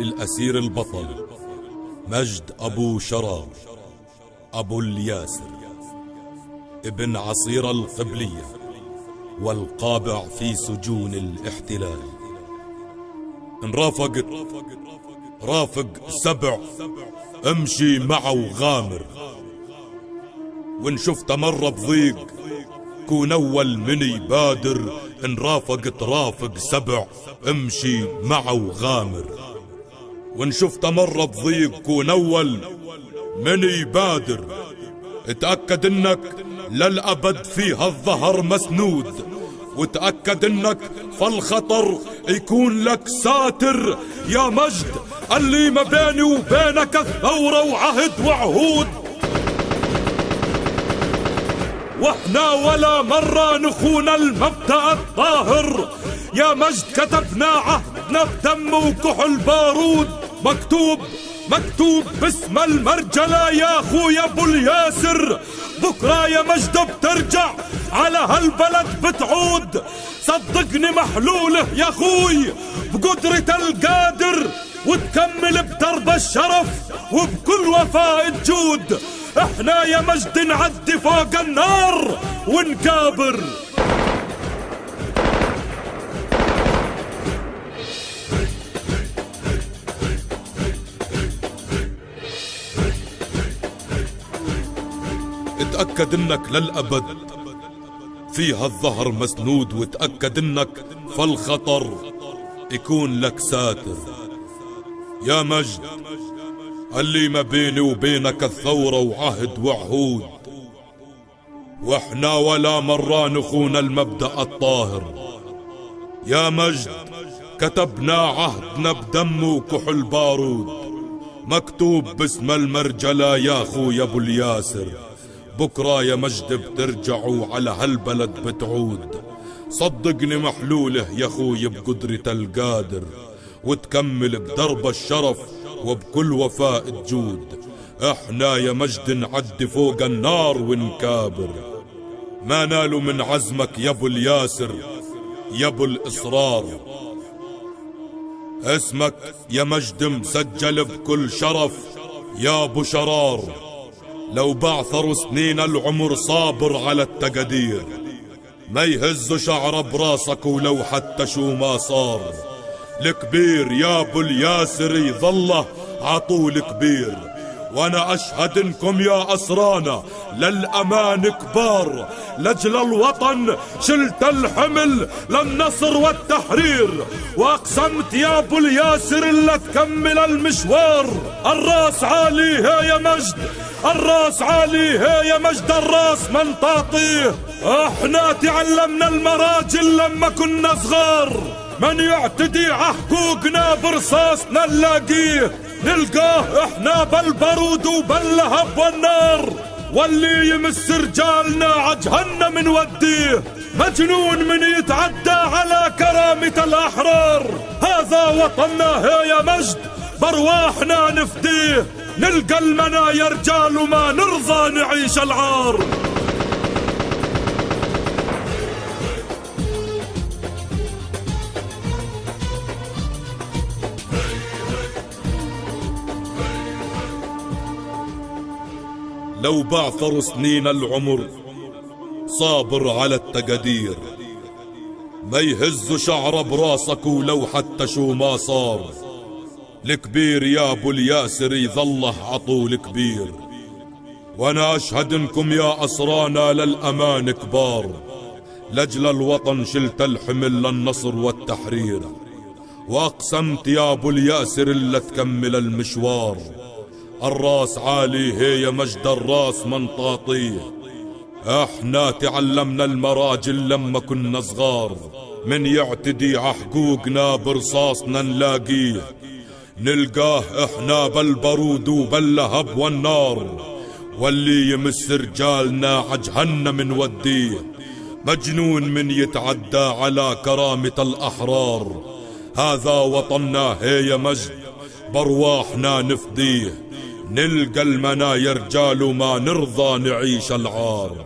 للأسير البطل مجد أبو شرار أبو الياسر ابن عصير القبلية والقابع في سجون الاحتلال. إن رافق 7 امشي معه وغامر، وإن شفت مرة بضيق كون أول من يبادر. إن رافق 7 امشي معه وغامر، وإن شفت مرة بضيق كون أول من يبادر. اتأكد انك للأبد فيها الظهر مسنود، وتأكد انك فالخطر يكون لك ساتر. يا مجد اللي ما بيني وبينك الثورة وعهد وعهود، واحنا ولا مرة نخون المبدأ الطاهر. يا مجد كتبنا عهدنا بدم وكحل بارود، مكتوب باسم المرجلة يا اخويا ابو الياسر. بكرة يا مجد بترجع على هالبلد بتعود، صدقني محلوله يا اخوي بقدرة القادر، وتكمل بدرب الشرف وبكل وفاء الجود. احنا يا مجد نعدي فوق النار ونكابر. اتأكد انك للأبد فيها الظهر مسنود، وتأكد انك فالخطر يكون لك ساتر. يا مجد اللي ما بيني وبينك الثورة وعهد وعهود، واحنا ولا مرة نخون المبدأ الطاهر. يا مجد كتبنا عهدنا بدم وكحل بارود، مكتوب باسم المرجلة يا اخويا ابو الياسر. بكرة يا مجد بترجعوا على هالبلد بتعود، صدقني محلوله يا اخوي بقدرة القادر، وتكمل بدرب الشرف وبكل وفاء تجود. احنا يا مجد نعدي فوق النار ونكابر. ما نالوا من عزمك يا ابو الياسر يا ابو الاصرار، اسمك يا مجد مسجل بكل شرف يا ابو شرار. لو بعثروا سنين العمر صابر على التقدير، ما يهزوا شعر براسك ولو حتى شو ما صار. الكبير يا ابو الياسر يظله عطول كبير، وانا اشهد انكم يا اسرانا للامان كبار. لاجل الوطن شلت الحمل للنصر والتحرير، واقسمت يا ابو الياسر الا تكمل المشوار. الراس عالي هي يا مجد، الراس عالي هي يا مجد، الراس من تعطيه. احنا تعلمنا المراجل لما كنا صغار، من يعتدي عحقوقنا برصاصنا نلاقيه. نلقاه احنا بالبارود وباللهب والنار، واللي يمس رجالنا عجهنم نوديه. مجنون من يتعدى على كرامة الأحرار، هذا وطننا هي يا مجد برواحنا نفديه. نلقى المنى يا رجال وما نرضى نعيش العار. لو بعثر سنين العمر صابر على التقدير، ما يهز شعر براسك ولو حتى شو ما صار. الكبير يا ابو الياسر يظله عطول كبير، وانا اشهد انكم يا اسرانا للامان كبار. لاجل الوطن شلت الحمل للنصر والتحرير، واقسمت يا ابو الياسر الا تكمل المشوار. الراس عالي هي يا مجد، الراس من تعطيه. احنا تعلمنا المراجل لما كنا صغار، من يعتدي عحقوقنا برصاصنا نلاقيه. نلقاه احنا بالبارود وباللهب والنار، واللي يمس رجالنا عجهنم نوديه. مجنون من يتعدى على كرامة الأحرار، هذا وطننا هي يا مجد برواحنا نفديه. نلقى المنى يا رجال وما نرضى نعيش العار.